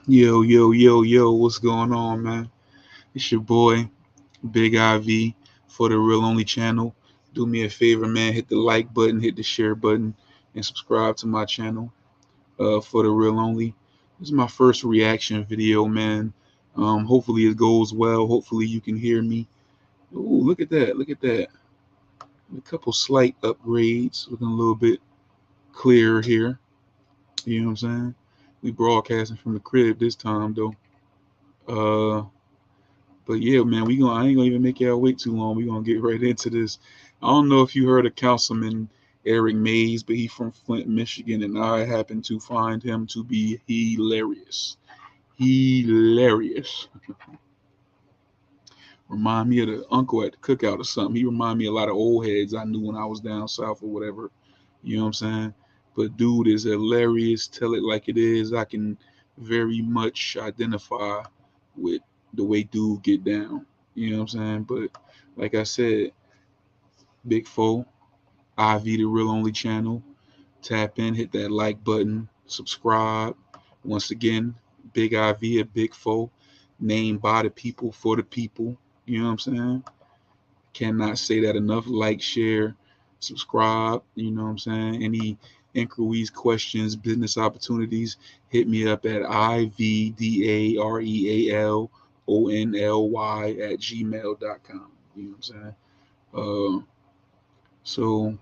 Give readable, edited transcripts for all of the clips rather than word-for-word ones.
Yo, yo, yo, yo, what's going on, man? It's your boy, Big IV for the Real Only channel. Do me a favor, man, hit the like button, hit the share button, and subscribe to my channel for the Real Only. This is my first reaction video, man. Hopefully it goes well. Hopefully you can hear me. Ooh, look at that. Look at that. A couple slight upgrades, looking a little bit clearer here. You know what I'm saying? We broadcasting from the crib this time, though. Uh, But yeah, man, I ain't gonna even make y'all wait too long. We gonna get right into this. I don't know if you heard of Councilman Eric Mays, but he from Flint, Michigan, and I happen to find him to be hilarious. Hilarious. Remind me of the uncle at the cookout or something. He remind me a lot of old heads I knew when I was down south or whatever. You know what I'm saying? But dude is hilarious. Tell it like it is. I can very much identify with the way dude get down. You know what I'm saying? But like I said, Big Foe, IV the Real Only channel. Tap in, hit that like button, subscribe. Once again, Big IV, a Big Foe, named by the people for the people. You know what I'm saying? Cannot say that enough. Like, share, subscribe. You know what I'm saying? Any inquiries, questions, business opportunities, hit me up at ivdarealonly@gmail.com. You know what I'm saying? So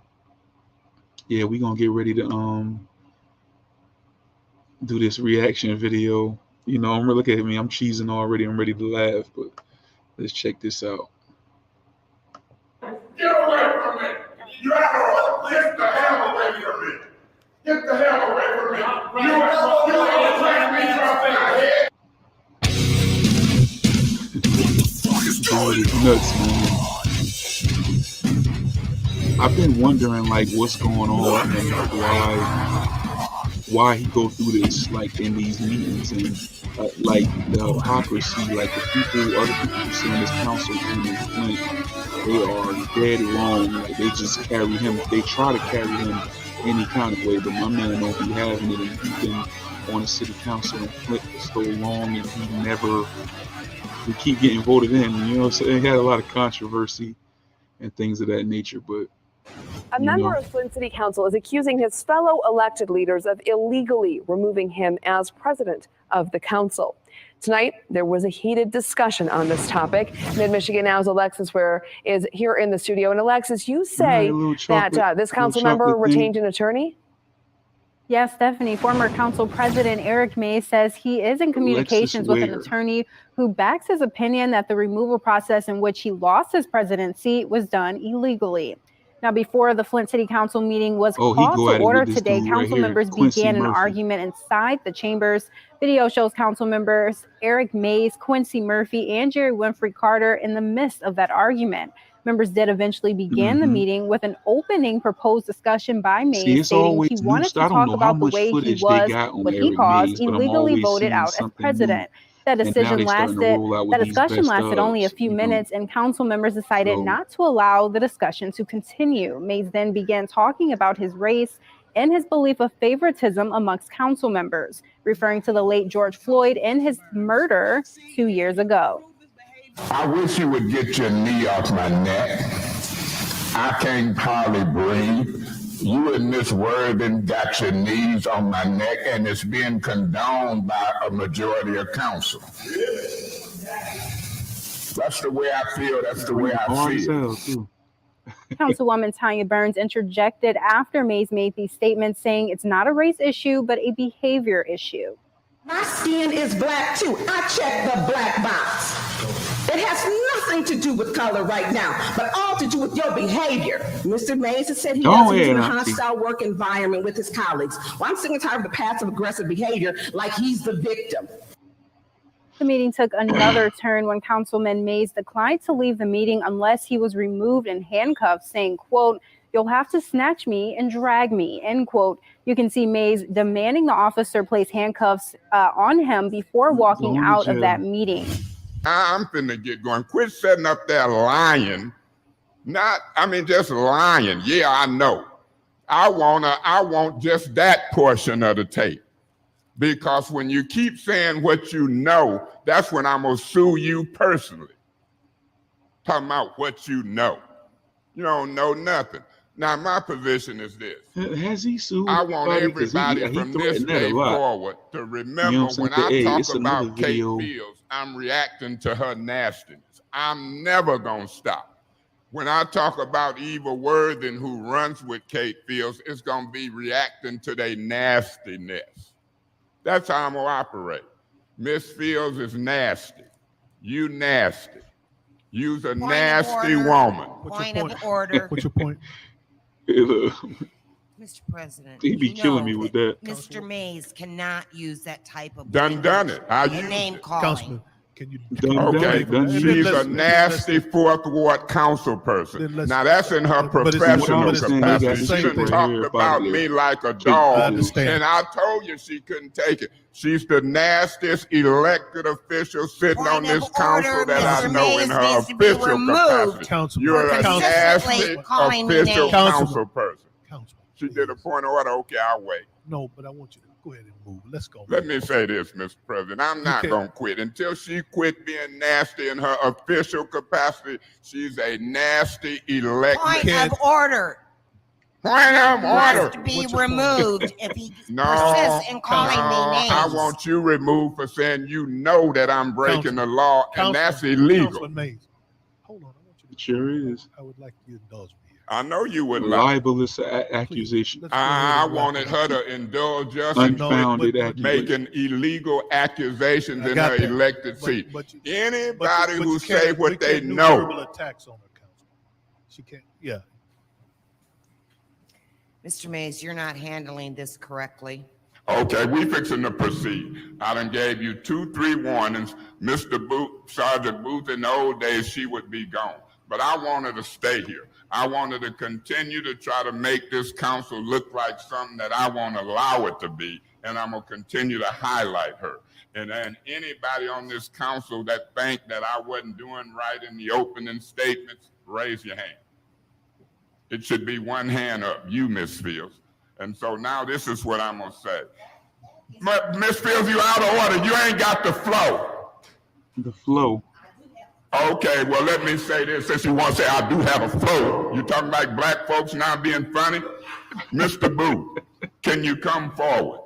yeah, we gonna get ready to do this reaction video. You know, I'm look at me, I'm cheesing already, I'm ready to laugh, but let's check this out. Get away from me! You have to get the hell away from me! Get the hell away from me! You ain't trying me from my head! Dude is nuts, man. I've been wondering like what's going on and why he go through this like in these meetings and like the hypocrisy, like the people, other people who sit on this council in Flint, they are dead wrong. Like they just carry him. They try to carry him any kind of way, but my man don't be having it. And he's been on the city council in Flint for so long, and we keep getting voted in. You know, so it had a lot of controversy and things of that nature, but. A member of Flint City Council is accusing his fellow elected leaders of illegally removing him as president of the council. Tonight, there was a heated discussion on this topic. Mid-Michigan Now's Alexis Ware is here in the studio. And Alexis, you say that this council member retained an attorney? Yes, Stephanie. Former council president Eric Mays says he is in communications with an attorney who backs his opinion that the removal process in which he lost his presidency was done illegally. Now, before the Flint City Council meeting was called to order today, council members began an argument inside the chambers. Video shows council members Eric Mays, Quincy Murphy, and Jerry Winfrey Carter in the midst of that argument. Members did eventually begin the meeting with an opening proposed discussion by Mays, stating he wanted to talk about the way he was, what he calls, illegally voted out as president. That discussion lasted only a few minutes, and council members decided not to allow the discussion to continue. Mays then began talking about his race and his belief of favoritism amongst council members, referring to the late George Floyd and his murder 2 years ago. I wish you would get your knee off my neck. I can't hardly breathe. You and Miss Worthing got your knees on my neck, and it's being condoned by a majority of council. That's the way I feel. That's the way I feel. Councilwoman Tanya Burns interjected after Mays made these statements, saying it's not a race issue, but a behavior issue. My skin is black too. I check the black box. It has nothing to do with color right now, but all to do with your behavior. Mr. Mays has said he doesn't do a hostile work environment with his colleagues. Well, I'm sick and tired of the passive aggressive behavior like he's the victim. The meeting took another turn when Councilman Mays declined to leave the meeting unless he was removed in handcuffs, saying, quote, "You'll have to snatch me and drag me," end quote. You can see Mays demanding the officer place handcuffs on him before walking out of that meeting. I'm finna get going. Quit sitting up there lying. Just lying. Yeah, I know. I want just that portion of the tape. Because when you keep saying what you know, that's when I'm going to sue you personally. Talking about what you know. You don't know nothing. Now, my position is this. Has he sued? I want everybody from this day forward to remember when I talk about Kate Fields, I'm reacting to her nastiness. I'm never going to stop. When I talk about Eva Worthing, who runs with Kate Fields, it's going to be reacting to their nastiness. That's how I'm going to operate. Miss Fields is nasty. You nasty. You's a nasty woman. Point of order. What's your point? Mr. President, he be killing me with that. Mr. Mays cannot use that type of done it. I use name calling. Councilman, can you? Okay, she's a nasty fourth ward council person. Now that's in her professional capacity. She done talked about me like a dog, and I told you she couldn't take it. She's the nastiest elected official sitting on this council that I know in her official capacity. You're a nasty official council person. She did a point of order. Okay, I'll wait. No, but I want you to go ahead and move. Let's go. Let me say this, Mr. President. I'm not going to quit. Until she quit being nasty in her official capacity, she's a nasty elected. Point of order. Point of order. Must be removed if he persists in calling me names. I want you removed for saying you know that I'm breaking the law, and that's illegal. Councilman Mays, hold on. I want you to. It sure is. I would like you to indulge me. I know you would libelous accusation. I wanted her to indulge us in making illegal accusations in her elected seat. Anybody who say what they know. Verbal attacks on her, council. She can't. Yeah. Mr. Mays, you're not handling this correctly. Okay, we fixing to proceed. I done gave you 2-3 warnings. Mr. Booth, Sergeant Booth, in the old days, she would be gone. But I want her to stay here. I wanted to continue to try to make this council look like something that I won't allow it to be, and I'm going to continue to highlight her. And then anybody on this council that think that I wasn't doing right in the opening statements, raise your hand. It should be one hand up, you, Miss Fields. And so now this is what I'm going to say. Miss Fields, you out of order. You ain't got the flow. The flow. Okay, well, let me say this, since you want to say I do have a flow. You talking about black folks now being funny? Mr. Booth, can you come forward?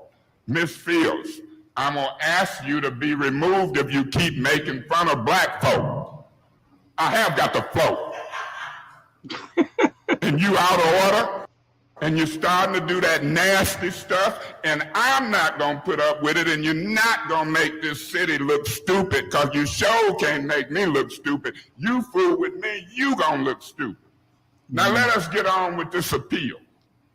Miss Fields, I'm going to ask you to be removed if you keep making fun of black folk. I have got the flow. And you out of order? And you're starting to do that nasty stuff, and I'm not going to put up with it, and you're not going to make this city look stupid, because you sure can't make me look stupid. You fool with me, you going to look stupid. Now let us get on with this appeal.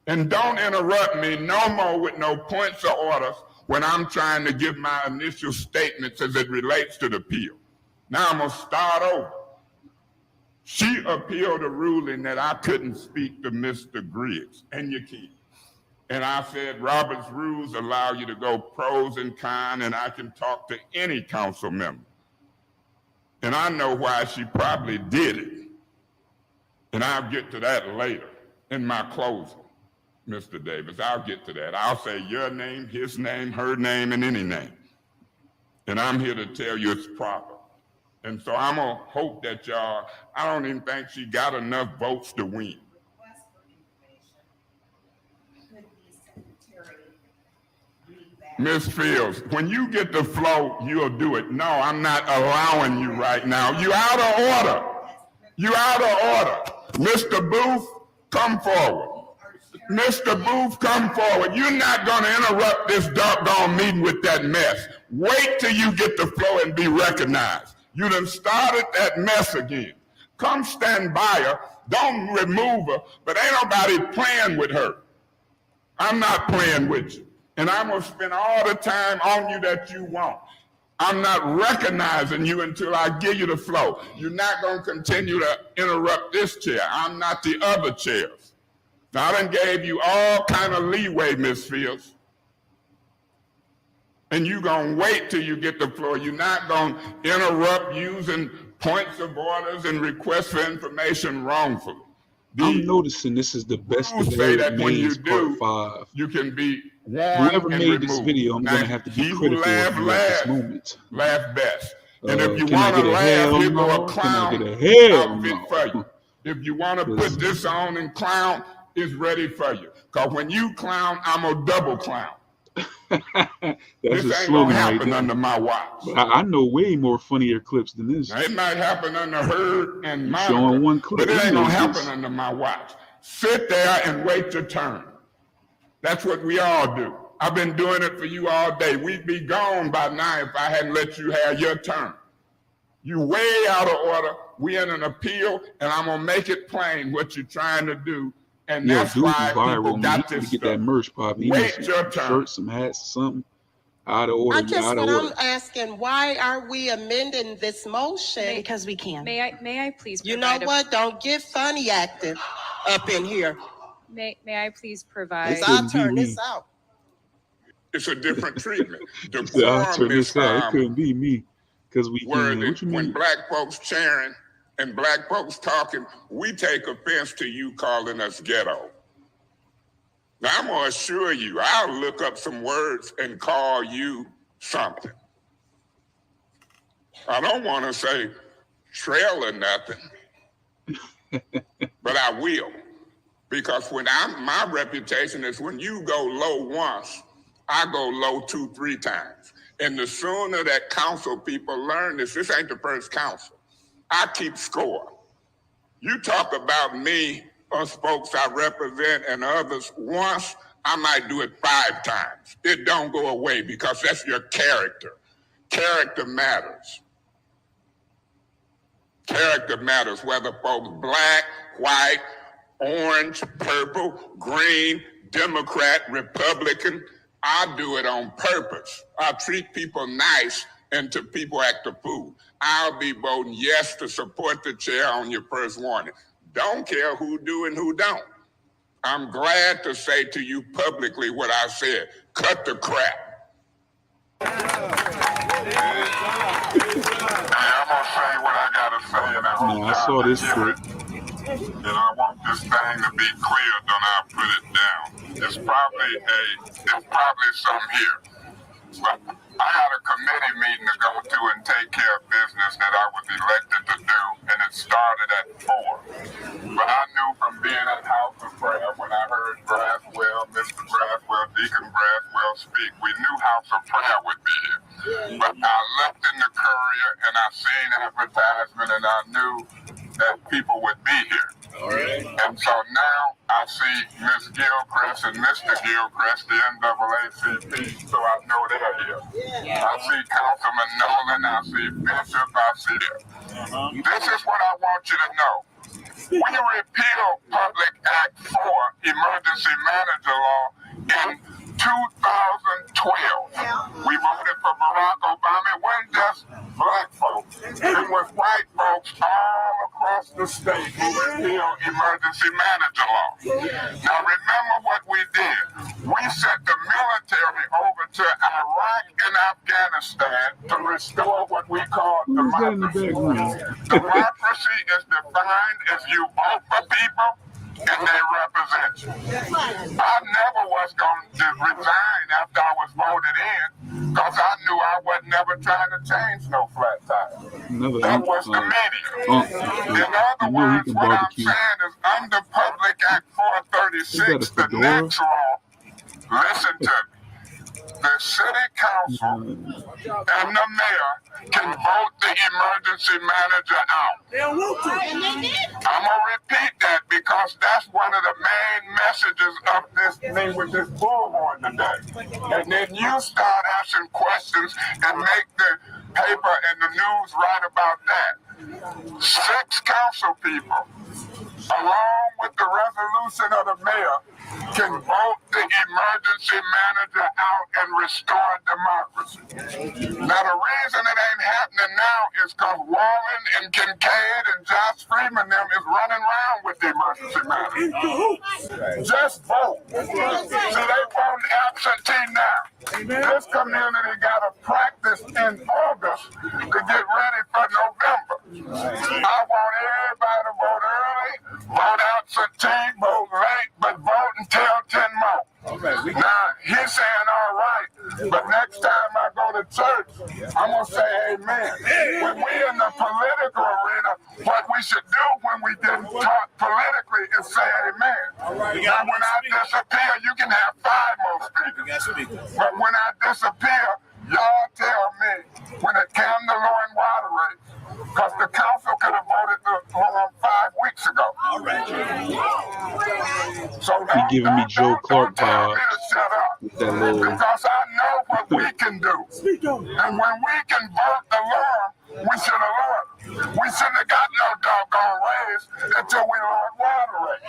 And don't interrupt me no more with no points or orders when I'm trying to give my initial statements as it relates to the appeal. Now I'm going to start over. She appealed a ruling that I couldn't speak to Mr. Griggs, and you can't. And I said, Robert's rules allow you to go pros and cons, and I can talk to any council member. And I know why she probably did it. And I'll get to that later in my closing, Mr. Davis. I'll get to that. I'll say your name, his name, her name, and any name. And I'm here to tell you it's proper. And so I'm going to hope that y'all, I don't even think she got enough votes to win. Ms. Fields, when you get the flow, you'll do it. No, I'm not allowing you right now. You out of order. You out of order. Mr. Booth, come forward. Mr. Booth, come forward. You're not going to interrupt this doggone meeting with that mess. Wait till you get the flow and be recognized. You done started that mess again. Come stand by her. Don't remove her, but ain't nobody playing with her. I'm not playing with you. And I'm going to spend all the time on you that you want. I'm not recognizing you until I give you the flow. You're not going to continue to interrupt this chair. I'm not the other chairs. Now, I done gave you all kind of leeway, Miss Fields. And you're going to wait till you get the floor. You're not going to interrupt using points of orders and requests for information wrongfully. I'm noticing this is the best say that when you do, part 5. you can be Whoever made this video, I'm gonna have to be critical of you at this moment. Laugh best. And if you Can I want get to a laugh, hell here go no? a Can I clown get a hell outfit no? for you. If you want to put this on and clown, it's ready for you. Because when you clown, I'm a double clown. That's this a ain't slogan gonna happen right there. under my watch. But I know way more funnier clips than this. Now, it might happen under Herd and Monica, showing one clip, but it ain't gonna happen under my watch. Sit there and wait your turn. That's what we all do. I've been doing it for you all day. We'd be gone by now if I hadn't let you have your turn. You way out of order. We in an appeal, and I'm gonna make it plain what you're trying to do. And that's why people got this get that merch popping. Wait your turn. Shirts, some hats, something. Out of order. I guess what I'm asking, why are we amending this motion? Because we can. May I please? You know what? Don't get funny acting up in here. May I please provide? I'll turn this out. It's a different treatment. I'll turn this out. It couldn't be me because we can. When black folks cheering and black folks talking, we take offense to you calling us ghetto. Now, I'm going to assure you, I'll look up some words and call you something. I don't want to say trail or nothing, but I will. Because my reputation is when you go low once, I go low 2-3 times. And the sooner that council people learn this ain't the first council. I keep score. You talk about me, us folks I represent and others once, I might do it 5 times. It don't go away because that's your character. Character matters. Character matters, whether folks black, white, orange, purple, green, Democrat, Republican. I do it on purpose. I treat people nice until people act a fool. I'll be voting yes to support the chair on your first warning. Don't care who do and who don't. I'm glad to say to you publicly what I said. Cut the crap. I'm gonna say what I gotta say, and I hope I saw this clip. And I want this thing to be clear, don't I put it down. There's probably some here. But I had a committee meeting to go to and take care of business that I was elected to do, and it started at 4. But I knew from being at House of Prayer, when I heard Braswell, Mr. Braswell, Deacon Braswell speak, we knew House of Prayer would be here. But I looked in the Courier, and I seen advertisement, and I knew that people would be here. All right. And so now I see Ms. Gilchrist and Mr. Gilchrist, the NAACP, so I know they're here. Yeah. I see Councilman Nolan, I see Bishop, I see them. This is what I want you to know. We repealed Public Act 4, Emergency Manager Law, in 2012. We voted for Barack Obama. It wasn't just black folks. It was white folks all across the state who repealed Emergency Manager Law. Now remember what we did. We sent the military over to Iraq and Afghanistan to restore what we call democracy. Democracy is defined as you vote for people and they represent you. I never was going to resign after I was voted in because I knew I was never trying to change no flat tire. That was the media. In other words, what I'm saying is under Public Act 436, the next law, listen to me. The city council and the mayor can vote the emergency manager out. I'm going to repeat that because that's one of the main messages of this thing with this bullhorn today. And then you start asking questions and make the paper and the news write about that. 6 council people, along with the resolution of the mayor, can vote the emergency manager out and restore democracy. Now, the reason it ain't happening now is because Wallen and Kincaid and Josh Freeman them is running around with the emergency manager. Just vote. See, they voting absentee now. This community got to practice in August to get ready for November. I want everybody to vote early, vote absentee, vote late, but vote until 10 more. Now, he said I'm going to say amen. When we in the political arena, what we should do when we get taught politically is say amen. Now, when I disappear, you can have 5 more speakers. But when I disappear, y'all tell me when it came to law and water rates, because the council could have voted the law 5 weeks ago. All right. So You're giving me Joe Clark vibes. That little... Because I know what we can do. And when we can vote the law, we should have lowered. We shouldn't have got no doggone raise until we lowered water rates.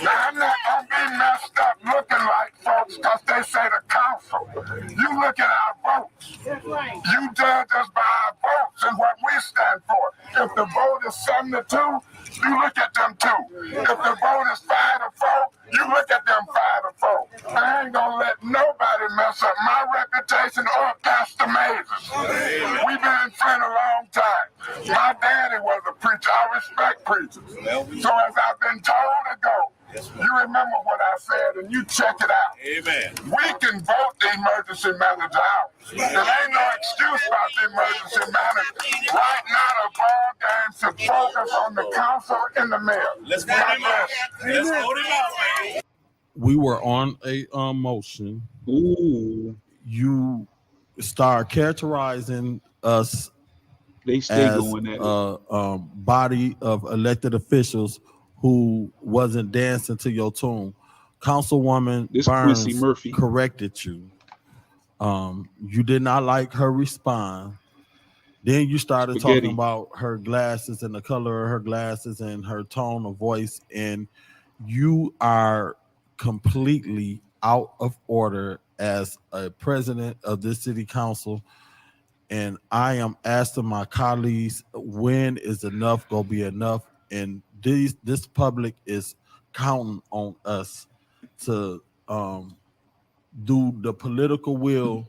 Now, I'm not going to be messed up looking like folks because they say the council. You look at our votes. You judge us by our votes and what we stand for. If the vote is 7-2, you look at them 2. If the vote is 5-4, you look at them 5-4. I ain't gonna let nobody mess up my reputation or Pastor Mays'. We've been in Flint a long time. My daddy was a preacher. I respect preachers. So as I've been told to go, you remember what I said and you check it out. Amen. We can vote the emergency manager out. There ain't no excuse about the emergency manager. Right now, the ball game should focus on the council and the mayor. Let's vote him out. Let's vote him out, man. We were on a motion. Ooh. You start characterizing us they stay as going at it. Body of elected officials who wasn't dancing to your tune. Councilwoman Burns Murphy corrected you. You did not like her response. Then you started talking about her glasses and the color of her glasses and her tone of voice, and you are completely out of order as a president of this city council. And I am asking my colleagues, when is enough gonna be enough? And this public is counting on us to do the political will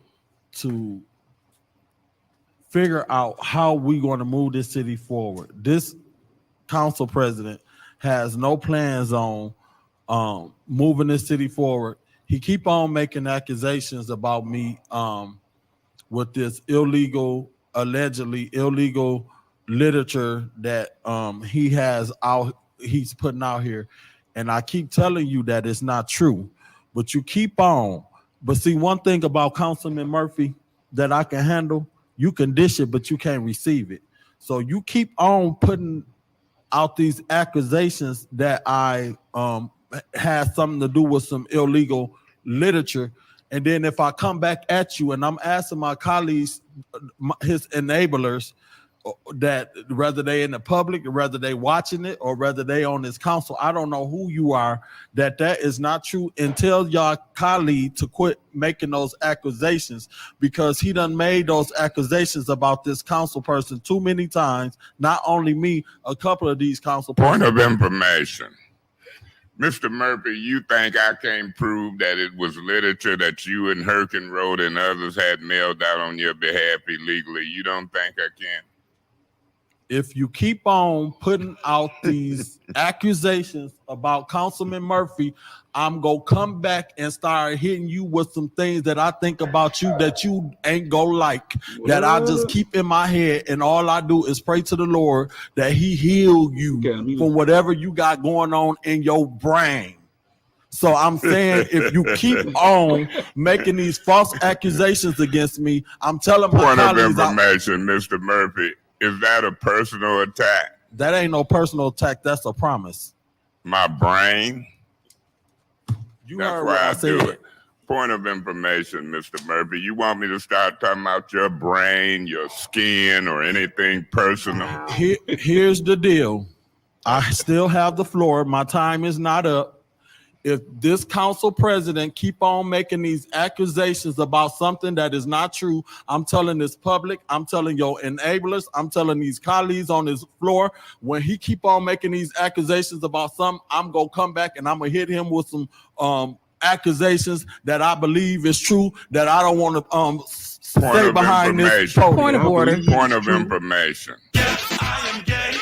to figure out how we're going to move this city forward. This council president has no plans on moving this city forward. He keep on making accusations about me with this allegedly illegal literature that he has out, he's putting out here. And I keep telling you that it's not true, but you keep on. But see, one thing about Councilman Murphy that I can handle, you can dish it, but you can't receive it. So you keep on putting out these accusations that I had something to do with some illegal literature. And then if I come back at you and I'm asking my colleagues, his enablers, that whether they in the public, or whether they watching it, or whether they on this council, I don't know who you are, that is not true, and tell y'all colleague to quit making those accusations, because he done made those accusations about this council person too many times. Not only me, a couple of these council Point of information. Mr. Murphy, you think I can't prove that it was literature that you and Herkin wrote and others had mailed out on your behalf illegally? You don't think I can? If you keep on putting out these accusations about Councilman Murphy, I'm going to come back and start hitting you with some things that I think about you that you ain't going to like, that I just keep in my head, and all I do is pray to the Lord that he heal you from whatever you got going on in your brain. So I'm saying, if you keep on making these false accusations against me, I'm telling my Point of colleagues, information, Mr. Murphy. Is that a personal attack? That ain't no personal attack. That's a promise. My brain? You heard what I said. Point of information, Mr. Murphy. You want me to start talking about your brain, your skin, or anything personal? Here's the deal. I still have the floor. My time is not up. If this council president keep on making these accusations about something that is not true, I'm telling this public, I'm telling your enablers, I'm telling these colleagues on this floor, when he keep on making these accusations about something, I'm going to come back and I'm going to hit him with some accusations that I believe is true, that I don't want to stay behind this podium. Point of order. Point of information. Yes, I am gay.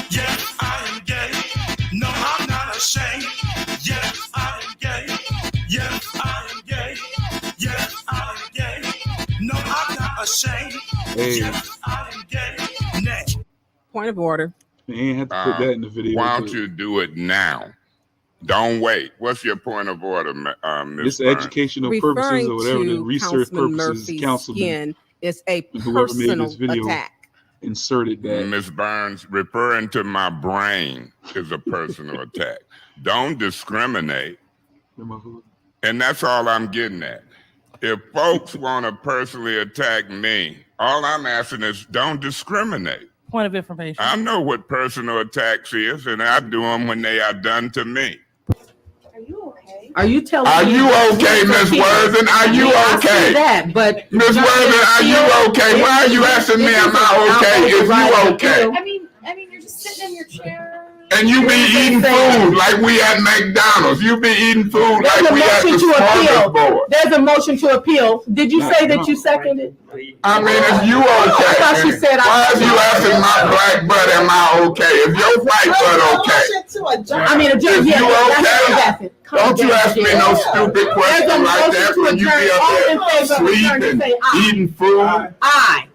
Yes, I am gay. No, I'm not ashamed. Yes, I am gay. Yes, I am gay. Yes, I am gay. No, I'm not ashamed. Hey. Yes, I am gay. Next. Point of order. They ain't have to put that in the video. Why don't you do it now? Don't wait. What's your point of order, Ms. This educational purposes or whatever, the research purposes, Councilman, is a whoever made this video attack. Inserted that. Ms. Burns, referring to my brain is a personal attack. Don't discriminate. And that's all I'm getting at. If folks want to personally attack me, all I'm asking is don't discriminate. Point of information. I know what personal attacks is, and I do them when they are done to me. Are you telling Are me? you okay, Ms. Worthing? Are you okay? I see that, but Ms. Worthing, are you okay? Why are you asking me, am I okay? If you okay? I mean, you're just sitting in your chair. And you be eating food like we at McDonald's. You be eating food like we at the smorgasbord. There's a motion to appeal. Did you say that you seconded? I mean, if you okay, I thought she said why is you asking my black butt, am I okay? If your white butt okay? I mean, if you okay, don't you ask me no stupid question like that when you be up there sleeping, eating food. Aye.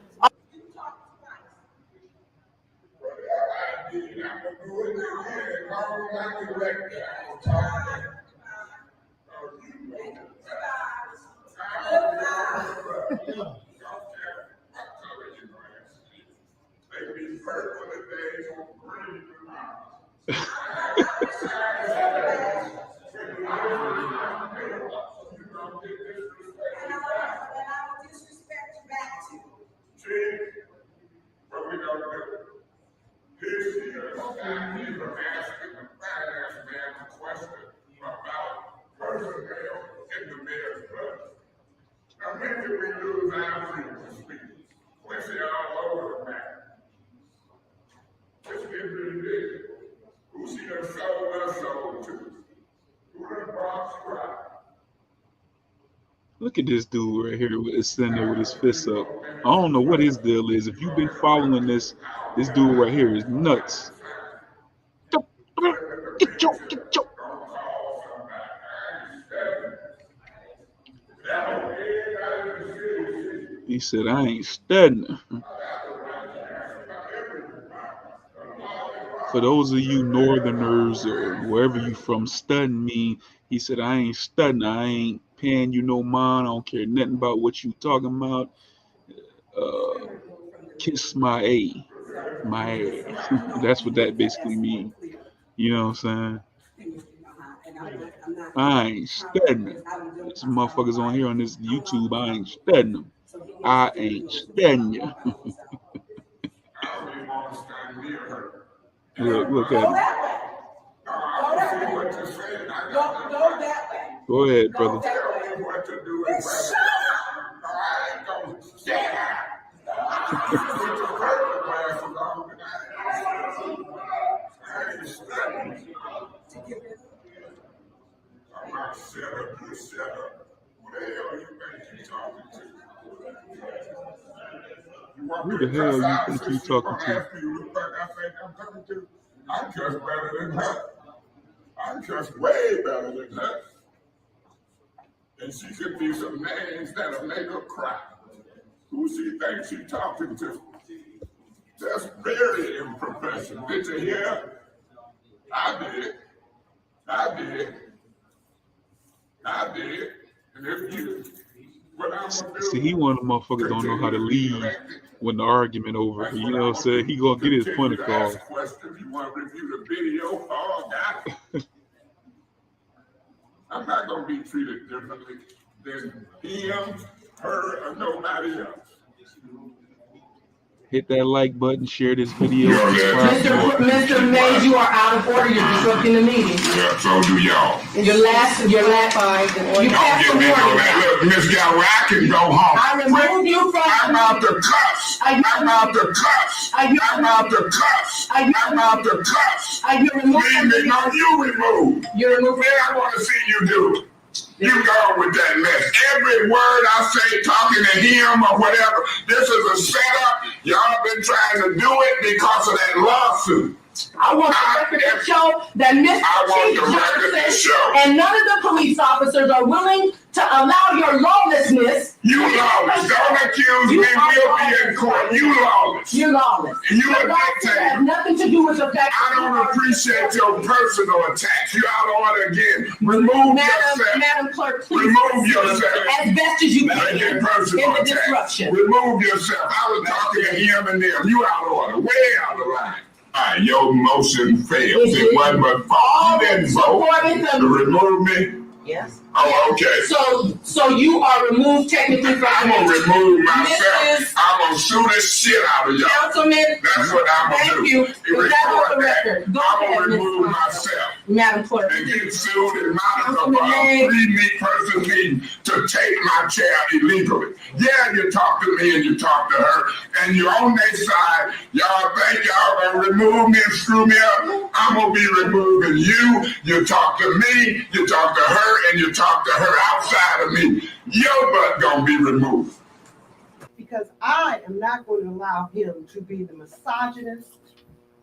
Look at this dude right here sitting there with his fists up. I don't know what his deal is. If you've been following this dude right here is nuts. Get your. He said, I ain't studying. For those of you northerners or wherever you from, studying me, he said, I ain't studying. I ain't paying you no mind. I don't care nothing about what you talking about. Kiss my A. My ass. That's what that basically means. You know what I'm saying? I ain't studying. Some motherfuckers on here on this YouTube, I ain't studying them. I ain't studying you. Look at him. Go ahead, brother. Who the hell you think you talking to? I'm just better than her. I'm just way better than her. And she could be some names that'll make her cry. Who she thinks she's talking to? That's very unprofessional. Did you hear? I did. And if you, see, he one of the motherfuckers don't know how to leave when the argument over. You know what I'm saying? He gonna get his point across. You want to review the video? Oh, got it. I'm not gonna be treated differently than him, her, or nobody else. Hit that like button, share this video. Mr. Mays, you are out of order. You're disrupting the meeting. Yeah, so do y'all. Your last five. You passed the warning. Look, Miss Galway, I can go home. I remove you from. I'm out to cuss. I'm out to cuss. I'm out to cuss. I'm out to cuss. You remove. No, you remove. You remove. Man, I want to see you do it. You go with that mess. Every word I say talking to him or whatever, this is a setup. Y'all been trying to do it because of that lawsuit. I want the record to show that Mr. Chief Johnson and none of the police officers are willing to allow your lawlessness. You lawless. Don't accuse me, we'll be in court. You lawless. You're lawless. You a Has dictator. nothing to do with the fact. I don't appreciate your personal attacks. You out of order again. Remove yourself. Madam Clerk, please. Remove yourself. As best as you can. Get personal In the attacks. disruption. Remove yourself. I was talking to him and them. You out of order. Way out of line. All right, your motion fails. It wasn't but fault. You didn't vote to remove me. Yes. Oh, okay. So you are removed technically from I'm gonna remove myself. I'm gonna sue the shit out of y'all. Councilman. That's what I'm gonna do. Thank you. Is that on the record? Go I'm ahead, gonna Ms. remove myself. Madam Clerk. And get sued in Monica for a 3-person meeting to take my chair illegally. Yeah, you talk to me and you talk to her, and you're on their side. Y'all think y'all gonna remove me and screw me up? I'm gonna be removing you. You talk to me, you talk to her, and you talk to her outside of me. Your butt gonna be removed. Because I am not going to allow him to be the misogynist,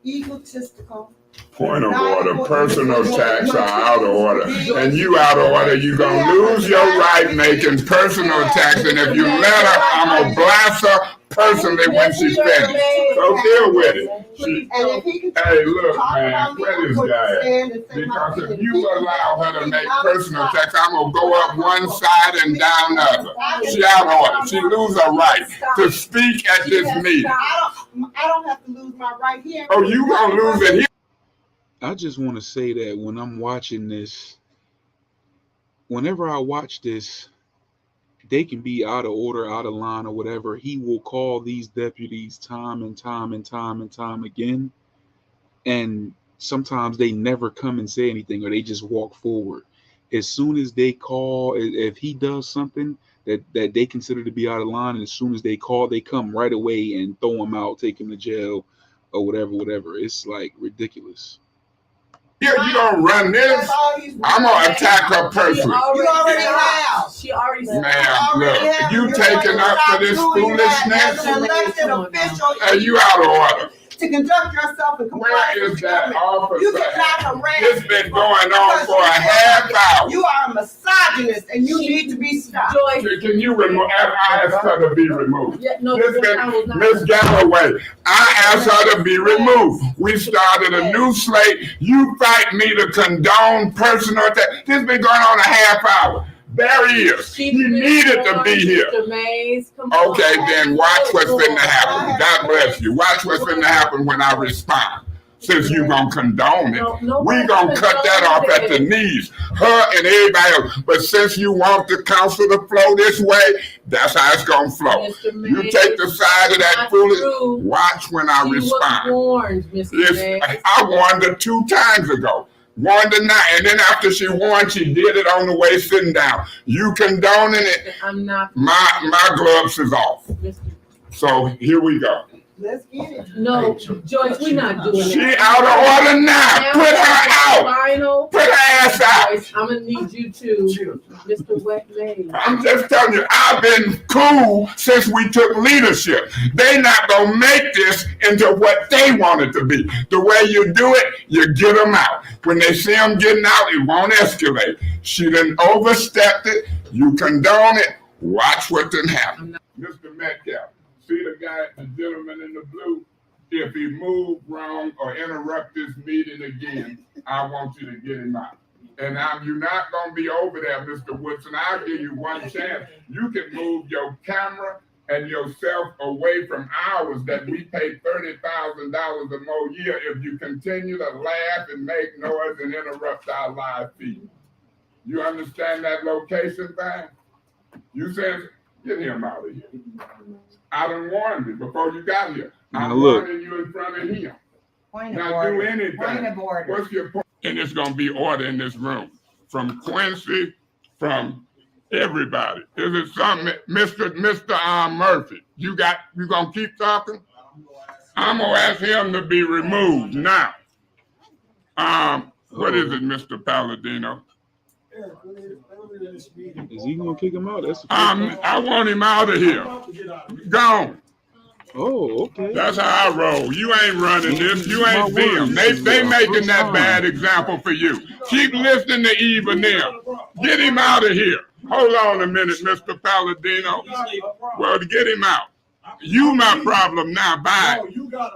egotistical. Point of order, personal attacks are out of order. And you out of order, you gonna lose your right making personal attacks. And if you let her, I'm gonna blast her personally when she's finished. So deal with it. Hey, look, man, where this guy at? Because if you allow her to make personal attacks, I'm gonna go up one side and down the other. She out of order. She lose her right to speak at this meeting. I don't have to lose my right here. Oh, you gonna lose it here? I just want to say that when I'm watching this, whenever I watch this, they can be out of order, out of line, or whatever. He will call these deputies time and time and time and time again. And sometimes they never come and say anything, or they just walk forward. As soon as they call, if he does something that they consider to be out of line, and as soon as they call, they come right away and throw him out, take him to jail, or whatever. It's like ridiculous. Here, you don't run this. I'm gonna attack her personally. You already have. She already said. Man, look, you taking up for this foolishness? As an elected official, Hey, you out of order. to conduct yourself in compliance. Where is that officer? You cannot harass. It's been going on for a half hour. You are a misogynist and you need to be stopped. Can you remove? I asked her to be removed. Yeah, no, Miss Galloway, I asked her to be removed. We started a new slate. You fight me to condone personal attack. This has been going on a half hour. There he is. He needed to be here. Okay, then watch what's finna happen. God bless you. Watch what's finna happen when I respond. Since you gonna condone it, we gonna cut that off at the knees. Her and everybody else. But since you want the council to flow this way, that's how it's gonna flow. You take the side of that foolish. Watch when I respond. I warned her 2 times ago. Warned her not, and then after she warned, she did it on the way sitting down. You condoning it? I'm not. My gloves is off. So here we go. Let's get it. No, Joyce, we're not doing She it. out of order now. Put her out. Final. Put her ass out. Joyce, I'm gonna need you to, Mr. Wetman. I'm just telling you, I've been cool since we took leadership. They not gonna make this into what they want it to be. The way you do it, you get them out. When they see them getting out, it won't escalate. She done overstepped it. You condone it. Watch what done happen. Mr. Metcalf, see the guy, the gentleman in the blue? If he moved wrong or interrupt this meeting again, I want you to get him out. And you're not going to be over there, Mr. Woodson. I'll give you one chance. You can move your camera and yourself away from ours that we pay $30,000 or more a year if you continue to laugh and make noise and interrupt our live feed. You understand that location thing? You said, get him out of here. I done warned you before you got here. I'm warning you in front of him. Now do anything. What's your point? And it's gonna be order in this room. From Quincy, from everybody. Is it something, Mr. Murphy? You gonna keep talking? I'm gonna ask him to be removed now. What is it, Mr. Palladino? Is he gonna kick him out? I want him out of here. Gone. Oh, okay. That's how I roll. You ain't running this. You ain't them. They making that bad example for you. Keep listening to Eve and them. Get him out of here. Hold on a minute, Mr. Palladino. Well, to get him out. You my problem now. Bye.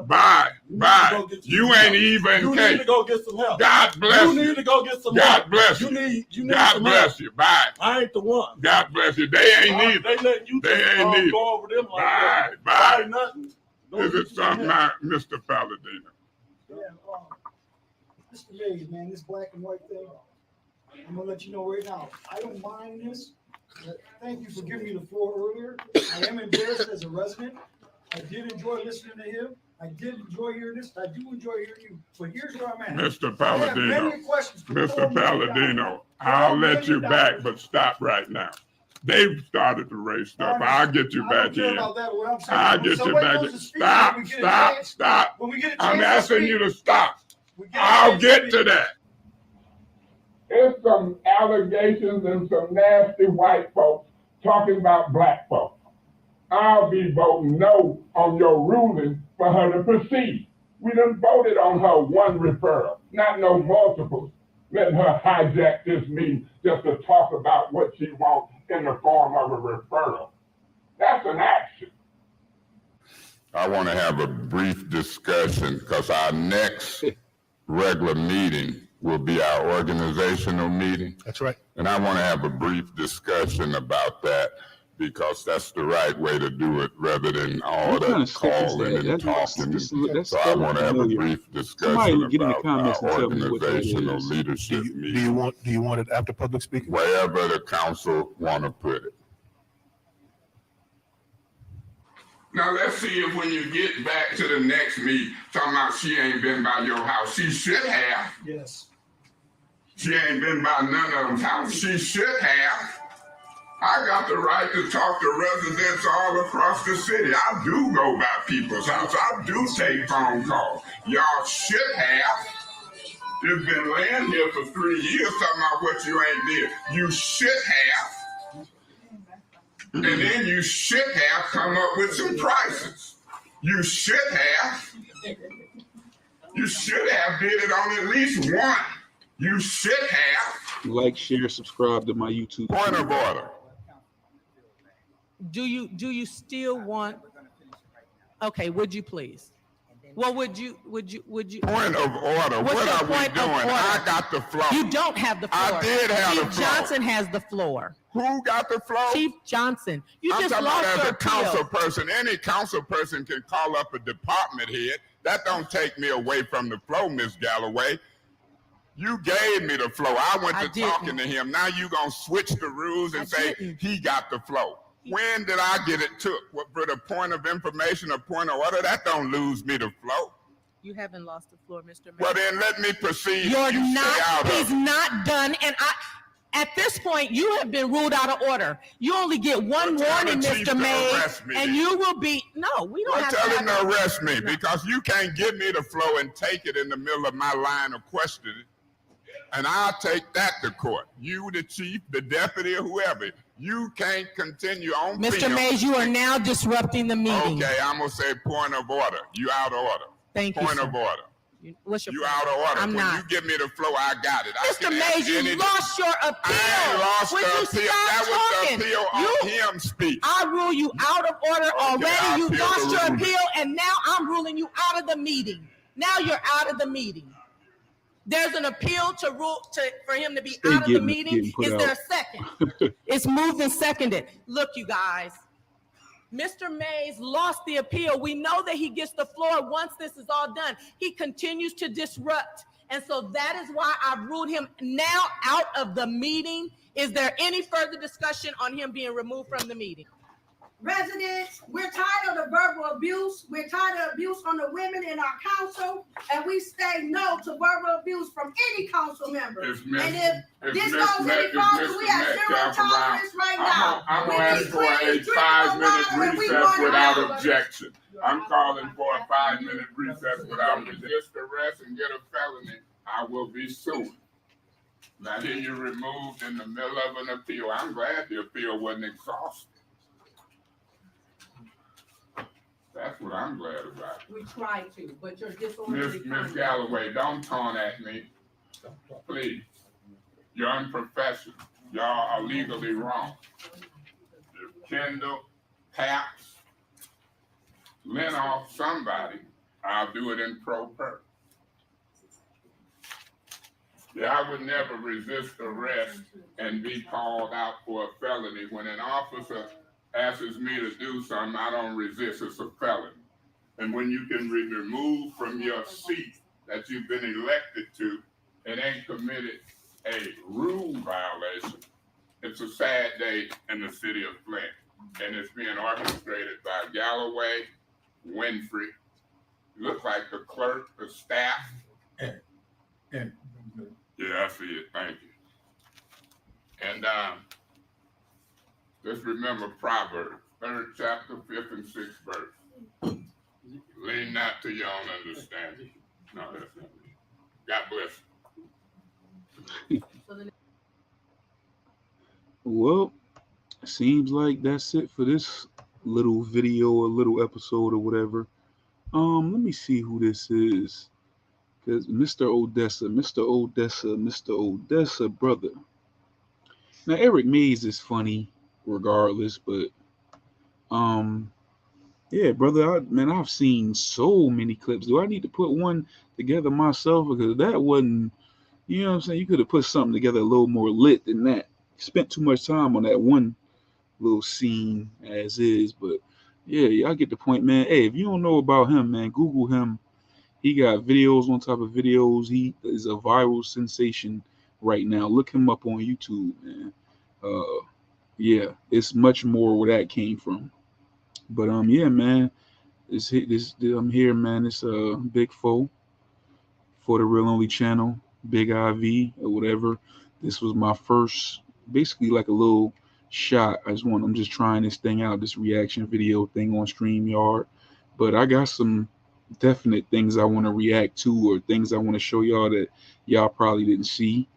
Bye. Bye. You ain't even. You need to go get some help. God bless you. You need to go get some help. God bless you. You need God some bless help. you. Bye. I ain't the one. God bless you. They ain't neither. They letting you They ain't neither. go over them like Bye. that. Bye. Nothing. Is it something, Mr. Palladino? Yeah, Mr. Mays, man, this black and white thing, I'm gonna let you know right now, I don't mind this. Thank you for giving me the floor earlier. I am embarrassed as a resident. I did enjoy listening to him. I did enjoy hearing this. I do enjoy hearing you. But here's where I'm at. Mr. Palladino. I have many questions. Mr. Palladino, I'll let you back, but stop right now. They've started to raise stuff. I'll get you back in. I'll get you back in. Stop. I'm asking you to stop. I'll get to that. It's some allegations and some nasty white folks talking about black folks. I'll be voting no on your ruling for her to proceed. We done voted on her one referral, not no multiples. Letting her hijack this meeting just to talk about what she wants in the form of a referral. That's an action. I want to have a brief discussion because our next regular meeting will be our organizational meeting. That's right. And I want to have a brief discussion about that because that's the right way to do it rather than all that calling and talking. So I want to have a brief discussion about our organizational leadership meeting. Do you want it after public speaking? Wherever the council want to put it. Now let's see if when you get back to the next meeting, talking about she ain't been by your house. She should have. Yes. She ain't been by none of them houses. She should have. I got the right to talk to residents all across the city. I do go by people's house. I do take phone calls. Y'all should have. You've been laying here for 3 years talking about what you ain't did. You should have. And then you should have come up with some prices. You should have. You should have did it on at least one. You should have. Like, share, subscribe to my YouTube. Point of order. Do you still want? Okay, would you please? Well, would you? Point of order. What are we doing? I got the floor. You don't have the floor. I did have the floor. Chief Johnson has the floor. Who got the floor? Chief Johnson. I'm just talking about as a council person. Any council person can call up a department head. That don't take me away from the floor, Miss Galloway. You gave me the floor. I went to talking to him. Now you gonna switch the rules and say he got the floor. When did I get it took? What, for the point of information or point of order? That don't lose me the floor. You haven't lost the floor, Mr. Mayor. Well, then let me proceed. He's not done. And at this point, you have been ruled out of order. You only get one warning, Mr. Mayor, and you will be, no, we don't have to. Tell him to arrest me because you can't give me the floor and take it in the middle of my line of questioning. And I'll take that to court. You, the chief, the deputy, or whoever. You can't continue on. Mr. Mays, you are now disrupting the meeting. Okay, I'm going to say point of order. You out of order. Thank you, Point of order. What's your you point? out of order. I'm when not. You give me the floor, I got it. Mr. Mays, you lost your appeal. I ain't lost Would the you appeal. stop That talking? was the appeal on him speak. I rule you out of order already. I You appeal lost the your ruling. appeal, and now I'm ruling you out of the meeting. Now you're out of the meeting. There's an appeal for him to be out of the meeting. Is there a second? It's moved and seconded. Look, you guys, Mr. Mays lost the appeal. We know that he gets the floor once this is all done. He continues to disrupt. And so that is why I ruled him now out of the meeting. Is there any further discussion on him being removed from the meeting? Residents, we're tired of the verbal abuse. We're tired of abuse from the women in our council, and we say no to verbal abuse from any council member. And if this goes any farther, we have zero tolerance right now. I'm going to ask for a 5-minute recess without objection. I'm calling for a 5-minute recess without resist arrest and get a felony. I will be sued. Now here you're removed in the middle of an appeal. I'm glad the appeal wasn't exhausted. That's what I'm glad about. We tried to, but you're disorderly. Miss Galloway, don't taunt at me. Please. You're unprofessional. y'all are legally wrong. If Kendall, Paps, Lenoff, somebody, I'll do it in pro per. Yeah, I would never resist arrest and be called out for a felony. When an officer asks me to do something, I don't resist. It's a felony. And when you can be removed from your seat that you've been elected to and ain't committed a rule violation, it's a sad day in the city of Flint. And it's being orchestrated by Galloway, Winfrey. Looks like the clerk, the staff. And yeah, I see it. Thank you. And let's remember Proverbs, 3rd chapter, 5th and 6th verse. Lean not to your own understanding. No, that's not me. God bless. Well, seems like that's it for this little video or little episode or whatever. Let me see who this is. Because Mr. Odessa, brother. Now Eric Mays is funny regardless, but yeah, brother, I've seen so many clips. Do I need to put one together myself? Because that wasn't, you know what I'm saying? You could have put something together a little more lit than that. Spent too much time on that one little scene as is, but yeah, y'all get the point, man. Hey, if you don't know about him, man, Google him. He got videos on top of videos. He is a viral sensation right now. Look him up on YouTube, man. Yeah, it's much more where that came from. But yeah, man, I'm here, man. It's Big Foe for the Real Only channel, Big IV or whatever. This was my first, basically like a little shot. I'm just trying this thing out, this reaction video thing on StreamYard. But I got some definite things I want to react to or things I want to show y'all that y'all probably didn't see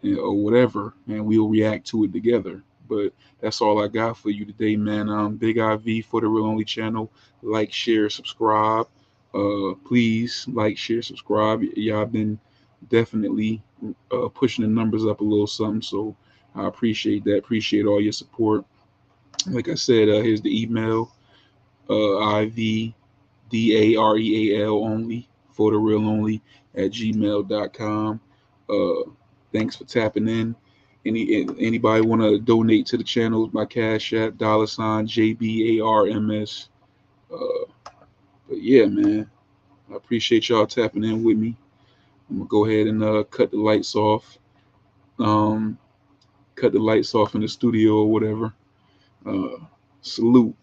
or whatever, and we'll react to it together. But that's all I got for you today, man. Big IV for the Real Only channel. Like, share, subscribe. Please like, share, subscribe. Y'all been definitely pushing the numbers up a little something, so I appreciate that. Appreciate all your support. Like I said, here's the email, IVDAREAL only for the real only at gmail.com. Thanks for tapping in. Anybody want to donate to the channel? My Cash App, $JBARMS. But yeah, man, I appreciate y'all tapping in with me. I'm gonna go ahead and cut the lights off. Cut the lights off in the studio or whatever. Salute.